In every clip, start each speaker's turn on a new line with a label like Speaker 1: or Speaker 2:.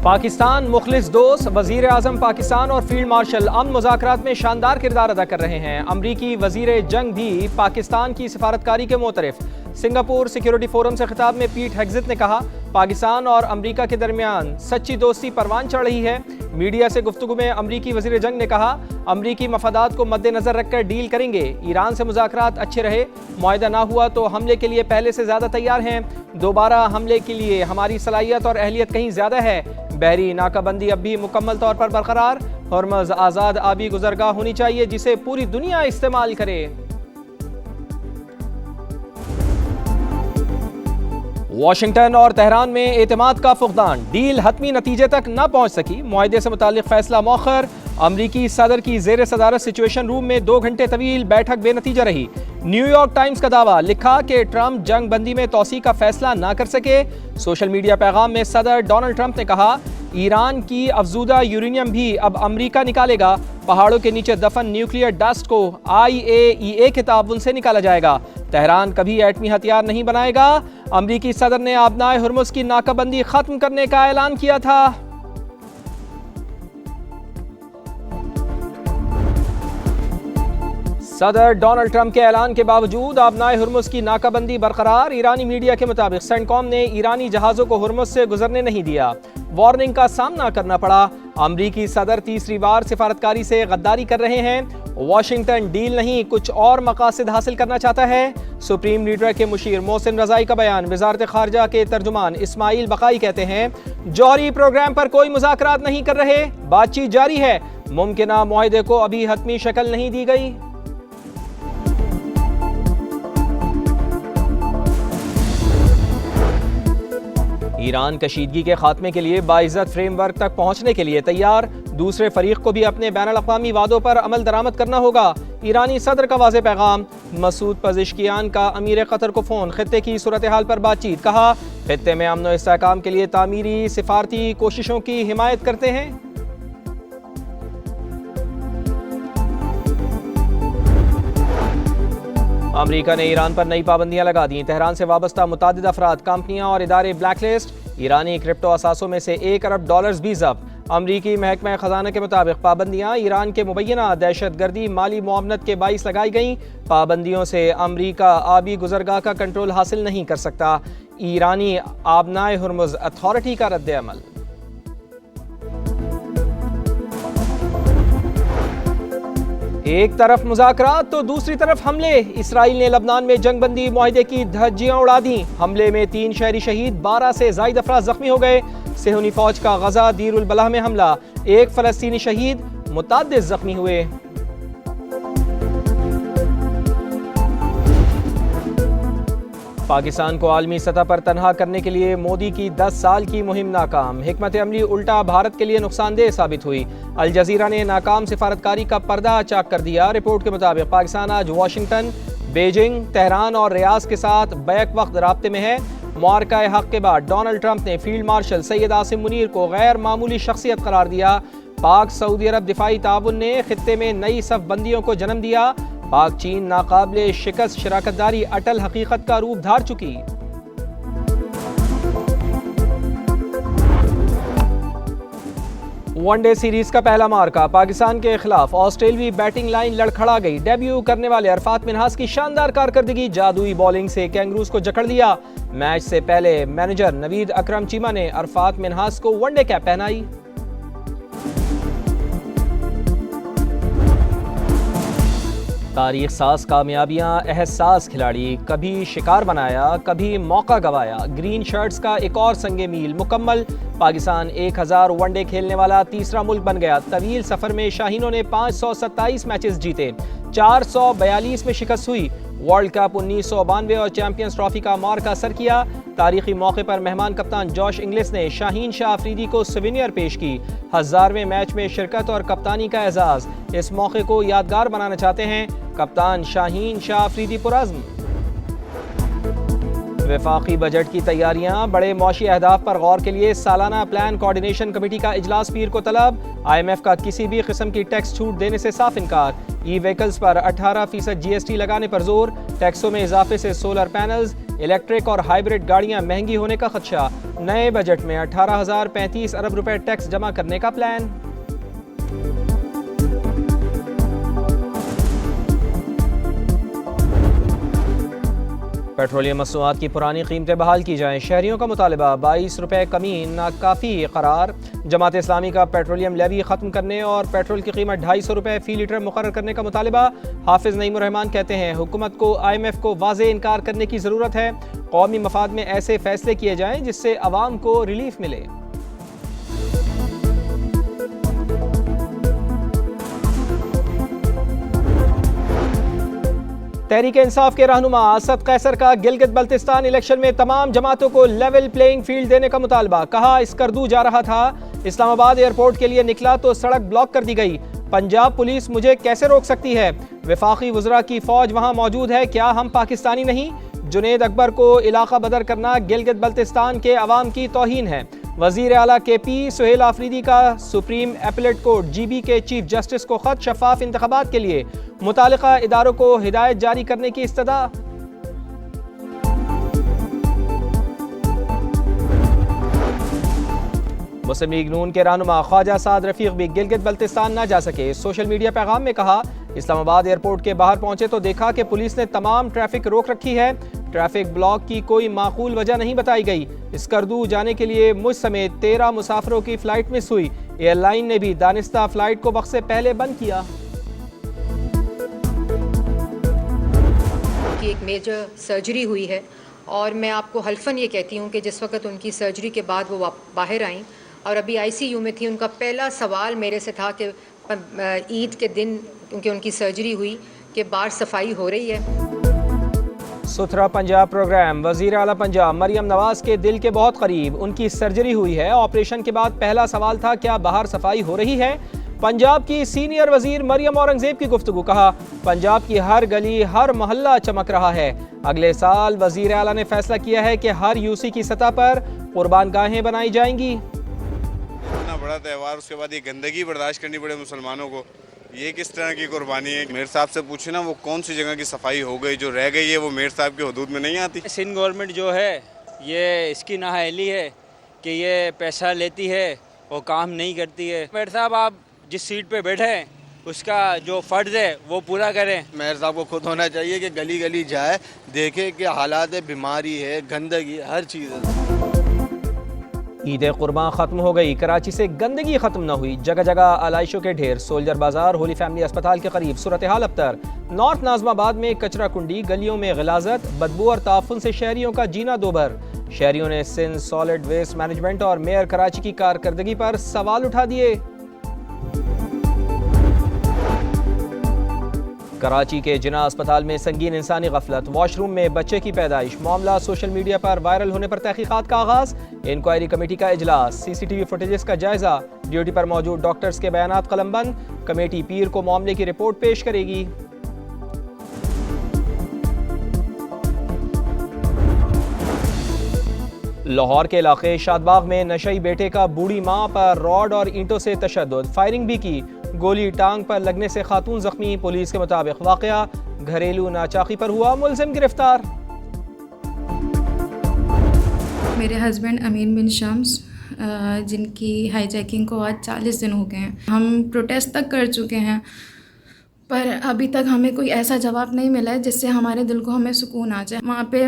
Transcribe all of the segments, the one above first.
Speaker 1: पाकिस्तान मुखलिस दोस्त, वजीर आजम पाकिस्तान और फील्ड मार्शल अमन मुज़ाकरात में शानदार किरदार अदा कर रहे हैं। अमरीकी वजीर जंग भी पाकिस्तान की सिफारतकारी के मोतरफ। सिंगापुर सिक्योरिटी फोरम से खिताब में पीट हेग्जिट ने कहा, पाकिस्तान और अमरीका के दरमियान सच्ची दोस्ती परवान चढ़ रही है। मीडिया से गुफ्तगू में अमरीकी वजीर जंग ने कहा, अमरीकी मफादात को मद्देनजर रखकर डील करेंगे। ईरान से मुज़ाकरात अच्छे रहे, मुआहिदा ना हुआ तो हमले के लिए पहले से ज़्यादा तैयार हैं। दोबारा हमले के लिए हमारी सलाहियत और अहलियत कहीं ज़्यादा है। बहरी नाकाबंदी अब भी मुकम्मल तौर पर बरकरार। हॉर्मज़ आज़ाद आबी गुजरगाह होनी चाहिए जिसे पूरी दुनिया इस्तेमाल करे। वाशिंगटन और तेहरान में एतमाद का फुकदान, डील हतमी नतीजे तक न पहुंच सकी। मुआहिदे से मुतालिक फैसला मौखर। अमरीकी सदर की जेर सदारत सिचुएशन रूम में 2 घंटे तवील बैठक बेनतीजा रही। न्यूयॉर्क टाइम्स का दावा, लिखा कि ट्रंप जंग बंदी में तोसी का फैसला ना कर सके। सोशल मीडिया पैगाम में सदर डोनाल्ड ट्रंप ने कहा, ईरान की अफजूदा यूरेनियम भी अब अमरीका निकालेगा। पहाड़ों के नीचे दफन न्यूक्लियर डस्ट को IAEA के ताउन से निकाला जाएगा। तेहरान कभी एटमी हथियार नहीं बनाएगा। अमरीकी सदर ने आबनाए हुर्मुज़ की नाकाबंदी खत्म करने का ऐलान किया था। सदर डोनाल्ड ट्रंप के ऐलान के बावजूद आबनाए हुर्मुज़ की नाकाबंदी बरकरार। ईरानी मीडिया के मुताबिक सेंटकॉम ने ईरानी जहाज़ों को हुर्मुज़ से गुजरने नहीं दिया। वार्निंग का सामना करना पड़ा। अमरीकी सदर तीसरी बार सिफारतकारी से गद्दारी कर रहे हैं। वाशिंगटन डील नहीं, कुछ और मकासद हासिल करना चाहता है। सुप्रीम लीडर के मुशीर मोहसिन रज़ाई का बयान। वज़ारत ख़ारजा के तर्जुमान इस्माइल बक़ाई कहते हैं, जौहरी प्रोग्राम पर कोई मुज़ाकरात नहीं कर रहे, बातचीत जारी है। मुमकिना मुआहिदे को अभी हतमी शक्ल नहीं दी गई। ईरान कशीदगी के खात्मे के लिए बाइज़्ज़त फ्रेमवर्क तक पहुंचने के लिए तैयार। दूसरे फरीक को भी अपने बैनुल-अक़वामी वादों पर अमल दरामद करना होगा। ईरानी सदर का वाज़ेह पैगाम। मसूद पज़िश्कियान का अमीर कतर को फ़ोन, खित्ते की सूरत हाल पर बातचीत। कहा, खित्ते में अमन व इस्तेहकाम के लिए तामीरी सिफारती कोशिशों की हिमायत करते हैं। अमरीका ने ईरान पर नई पाबंदियां लगा दी। तेहरान से वाबस्ता मुतादिद अफराद, कंपनियां और इदारे ब्लैकलिस्ट। ईरानी क्रिप्टो असासों में से $1 अरब भी जब्त। अमरीकी महकमा खजाना के मुताबिक पाबंदियां ईरान के मुबैना दहशत गर्दी माली मुआवनत के बाइस लगाई गईं। पाबंदियों से अमरीका आबी गुजरगाह का कंट्रोल हासिल नहीं कर सकता। ईरानी आबनाए हुर्मुज़ अथॉरिटी का रद्द अमल। एक तरफ मुज़ाकरात तो दूसरी तरफ हमले। इसराइल ने लबनान में जंगबंदी मुआहिदे की धज्जियां उड़ा दी। हमले में 3 शहरी शहीद, 12 से ज़ायद अफराद जख्मी हो गए। सेहूनी फौज का गजा दीर उल बलाह में हमला, 1 फ़लस्तीनी शहीद, मुताद्दिद जख्मी हुए। पाकिस्तान को आलमी सतह पर तनहा करने के लिए मोदी की 10 साल की मुहिम नाकाम। हिकमत अमली उल्टा भारत के लिए नुकसानदेह साबित हुई। अल जजीरा ने नाकाम सिफारतकारी का पर्दा चाक कर दिया। रिपोर्ट के मुताबिक पाकिस्तान आज वाशिंगटन, बीजिंग, तेहरान और रियाज के साथ बैक वक्त राब्ते में है। मुआरका हक के बाद डोनाल्ड ट्रंप ने फील्ड मार्शल सैयद आसिम मुनीर को गैर मामूली शख्सियत करार दिया। पाक सऊदी अरब दिफाई ताउन ने खित्ते में नई सफ़बंदियों को जन्म दिया। पाक चीन नाकाबिले शिकस्त शराकतदारी अटल हकीकत का रूप धार चुकी। वनडे सीरीज का पहला मार्का पाकिस्तान के खिलाफ ऑस्ट्रेलियाई बैटिंग लाइन लड़खड़ा गई। डेब्यू करने वाले अरफात मिन्हास की शानदार कारकर्दगी, जादुई बॉलिंग से कैंगरूज को जकड़ दिया। मैच से पहले मैनेजर नवीद अकरम चीमा ने अरफात मिन्हास को वनडे कैप पहनाई। तारीख साज कामयाबियां, एहसास खिलाड़ी, कभी शिकार बनाया, कभी मौका गवाया। ग्रीन शर्ट्स का एक और संगे मील मुकम्मल। पाकिस्तान 1000 वनडे खेलने वाला तीसरा मुल्क बन गया। तवील सफर में शाहीनों ने 527 मैचेस जीते, 442 में शिकस्त हुई। वर्ल्ड कप 1992 और चैंपियंस ट्रॉफी का मार्का सर किया। तारीखी मौके पर मेहमान कप्तान जॉश इंग्लिस ने शाहीन शाह अफरीदी को सिविनियर पेश की। 1000वें मैच में शिरकत और कप्तानी का एजाज। इस मौके को यादगार बनाना चाहते हैं कप्तान शाहीन शाह अफरीदी पुरज़्म। वफाकी बजट की तैयारियां, बड़े मौशी अहदाफ पर गौर के लिए सालाना प्लान कोऑर्डिनेशन कमेटी का इजलास पीर को तलब। IMF का किसी भी किस्म की टैक्स छूट देने से साफ इनकार। ई व्हीकल्स पर 18% GST लगाने पर जोर। टैक्सों में इजाफे से सोलर पैनल्स, इलेक्ट्रिक और हाइब्रिड गाड़ियां महंगी होने का खदशा। नए बजट में 18,035 अरब रुपए टैक्स जमा करने का प्लान। पेट्रोलियम मसनूआत की पुरानी कीमतें बहाल की जाएं। शहरियों का मुतालबा 22 रुपए कमी नाकाफी करार। जमात इस्लामी का पेट्रोलियम लेवी ख़त्म करने और पेट्रोल की कीमत 250 रुपए फी लीटर मुकर्रर करने का मुतालबा। हाफिज नईमुर रहमान कहते हैं हुकूमत को IMF को वाज़े इनकार करने की ज़रूरत है। कौमी मफाद में ऐसे फैसले किए जाएं जिससे अवाम को रिलीफ मिले। तहरीक इंसाफ के रहनुमा असद कैसर का गिलगित बल्तिस्तान इलेक्शन में तमाम जमातों को लेवल प्लेइंग फील्ड देने का मुतालबा। कहा स्कर्दू जा रहा था, इस्लामाबाद एयरपोर्ट के लिए निकला तो सड़क ब्लॉक कर दी गई। पंजाब पुलिस मुझे कैसे रोक सकती है? वफाकी वज़रा की फौज वहां मौजूद है, क्या हम पाकिस्तानी नहीं? जुनेद अकबर को इलाका बदर करना गिलगित बल्तिस्तान के अवाम की तौहीन है। वज़ीर आला KP सुहेल आफरीदी का सुप्रीम एपलेट कोर्ट GB के चीफ जस्टिस को खत। शफाफ इंतखाबात के लिए मुतालिका इदारों को हिदायत जारी करने की इस्तदा। मुस्लिम लीग नून के रहनुमा ख्वाजा साद रफीक भी गिलगित बल्तिस्तान न जा सके। सोशल मीडिया पैगाम में कहा इस्लामाबाद एयरपोर्ट के बाहर पहुंचे तो देखा कि पुलिस ने तमाम ट्रैफिक रोक रखी है। ट्रैफिक ब्लॉक की कोई माकूल वजह नहीं बताई गई। स्कर्दू जाने के लिए मुझ समेत 13 मुसाफिरों की फ्लाइट मिस हुई। एयरलाइन ने भी दानिस्ता फ्लाइट को वक्त से पहले बंद किया।
Speaker 2: की एक मेजर सर्जरी हुई है और मैं आपको हल्फन ये कहती हूँ कि जिस वक्त उनकी सर्जरी के बाद वो बाहर आई और अभी ICU में थी, उनका पहला सवाल मेरे से था कि ईद के दिन क्योंकि उनकी सर्जरी हुई कि बाहर सफाई हो रही है।
Speaker 1: सुथरा पंजाब प्रोग्राम। वज़ीर आला पंजाब मरियम नवाज के दिल के बहुत करीब, उनकी सर्जरी हुई है। ऑपरेशन के बाद पहला सवाल था क्या बाहर सफाई हो रही है? पंजाब की सीनियर वजीर मरियम औरंगजेब की गुफ्तगू। कहा पंजाब की हर गली हर मोहल्ला चमक रहा है। अगले साल वज़ीर आला ने फैसला किया है कि हर UC की सतह पर कुर्बान गाहें बनाई जाएंगी।
Speaker 3: इतना बड़ा त्यौहार, उसके बाद ये गंदगी बर्दाश्त करनी पड़े मुसलमानों को, ये किस तरह की कुर्बानी है? मेयर साहब से पूछे ना वो कौन सी जगह की सफाई हो गई, जो रह गई है वो मेयर साहब के हदूद में नहीं आती।
Speaker 4: सिंध गवर्नमेंट जो है ये इसकी नाअहली है कि ये पैसा लेती है और काम नहीं करती है। मेयर साहब आप जिस सीट पे बैठे हैं उसका जो फ़र्ज़ है वो पूरा करें।
Speaker 5: मेयर साहब को खुद होना चाहिए कि गली गली जाए, देखे कि हालात है, बीमारी है, गंदगी, हर चीज़ है।
Speaker 1: ईद कुर्बान खत्म हो गई, कराची से गंदगी खत्म न हुई। जगह जगह आलाइशों के ढेर। सोल्जर बाजार होली फैमिली अस्पताल के करीब सूरत हाल अबतर। नॉर्थ नाजमाबाद में कचरा कुंडी, गलियों में गिलाजत, बदबू और ताफुन से शहरियों का जीना दोभर। शहरियों ने सिंध सॉलिड वेस्ट मैनेजमेंट और मेयर कराची की कारकर्दगी पर सवाल उठा दिए। कराची के जिना अस्पताल में संगीन इंसानी गफलत, वॉशरूम में बच्चे की पैदाइश। मामला सोशल मीडिया पर वायरल होने पर तहकीकात का आगाज। इंक्वायरी कमेटी का इजलास। CCTV फुटेजेस का जायजा। ड्यूटी पर मौजूद डॉक्टर्स के बयानात कलमबंद। कमेटी पीर को मामले की रिपोर्ट पेश करेगी। लाहौर के इलाके शादबाग में नशई बेटे का बूढ़ी मां पर रॉड और ईंटों से तशद्दुद, फायरिंग भी की। गोली टांग पर लगने से खातून जख्मी। पुलिस के मुताबिक वाकया घरेलू नाचाकी पर हुआ। मुलजिम गिरफ्तार।
Speaker 6: मेरे हस्बैंड अमीन बिन शम्स जिनकी हाईजैकिंग को आज 40 दिन हो गए हैं। हम प्रोटेस्ट तक कर चुके हैं पर अभी तक हमें कोई ऐसा जवाब नहीं मिला है जिससे हमारे दिल को हमें सुकून आ जाए। वहाँ पे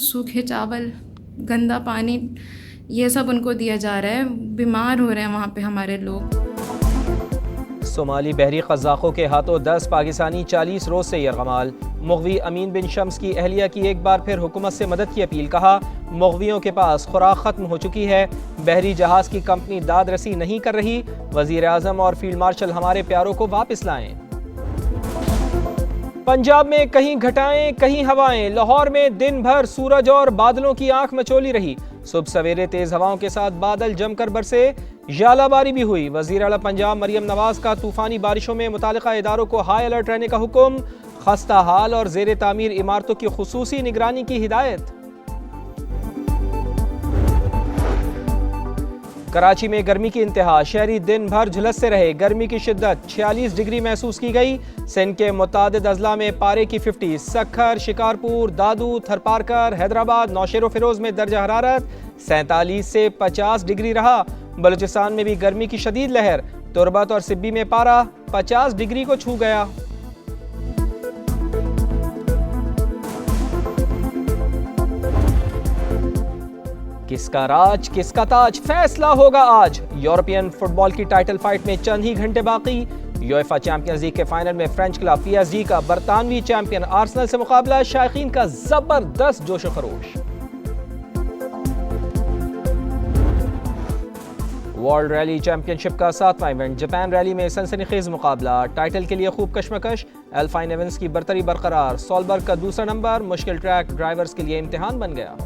Speaker 6: सूखे चावल, गंदा पानी, ये सब उनको दिया जा रहा है। बीमार हो रहे हैं वहाँ पे हमारे लोग।
Speaker 1: सोमाली बहरी क़ज़ाक़ों के हाथों 10 पाकिस्तानी 40 रोज़ से यरगमाल। मुग़वी अमीन बिन शम्स की अहलिया की एक बार फिर हुकूमत से मदद की अपील। कहा मुग़वियों के पास खुराक ख़त्म हो चुकी है। बहरी जहाज़ की कंपनी दाद रसी नहीं कर रही। वज़ीर आज़म और फील्ड मार्शल हमारे प्यारों को वापस लाएं। पंजाब में कहीं घटाएं कहीं हवाएं। लाहौर में दिन भर सूरज और बादलों की आंख मचोली रही। सुबह सवेरे तेज हवाओं के साथ बादल जमकर बरसे, जालाबारी भी हुई। वज़ीर आला पंजाब मरियम नवाज का तूफानी बारिशों में मुतालिका इदारों को हाई अलर्ट रहने का हुक्म। खस्ता हाल और ज़ेरे तामीर इमारतों की खुसूसी निगरानी की हिदायत। कराची में गर्मी की इंतहा, शहरी दिन भर झुलसते रहे। गर्मी की शिद्दत 46 डिग्री महसूस की गई। सिंध के मुतादिद अजला में पारे की 50, सक्खर, शिकारपुर, दादू, थरपारकर, हैदराबाद, नौशेरो फिरोज में दर्जा हरारत 47 से 50 डिग्री रहा। बलूचिस्तान में भी गर्मी की शदीद लहर, तुरबत और सिब्बी में पारा 50 डिग्री को छू गया। किसका राज किसका ताज, फैसला होगा आज। यूरोपियन फुटबॉल की टाइटल फाइट में चंद ही घंटे बाकी। यूएफए चैंपियंस लीग के फाइनल में फ्रेंच क्लब पीएसजी का बरतानवी चैंपियन आर्सेनल से मुकाबला। शायकीन का जबरदस्त जोश व खरोश। वर्ल्ड रैली चैंपियनशिप का 7वां इवेंट, जापान रैली में सनसनीखेज मुकाबला। टाइटल के लिए खूब कशमकश, एल्फाइन एवेंस की बरतरी बरकरार। सॉलबर्ग का दूसरा नंबर मुश्किल ट्रैक ड्राइवर्स के लिए इम्तिहान बन गया।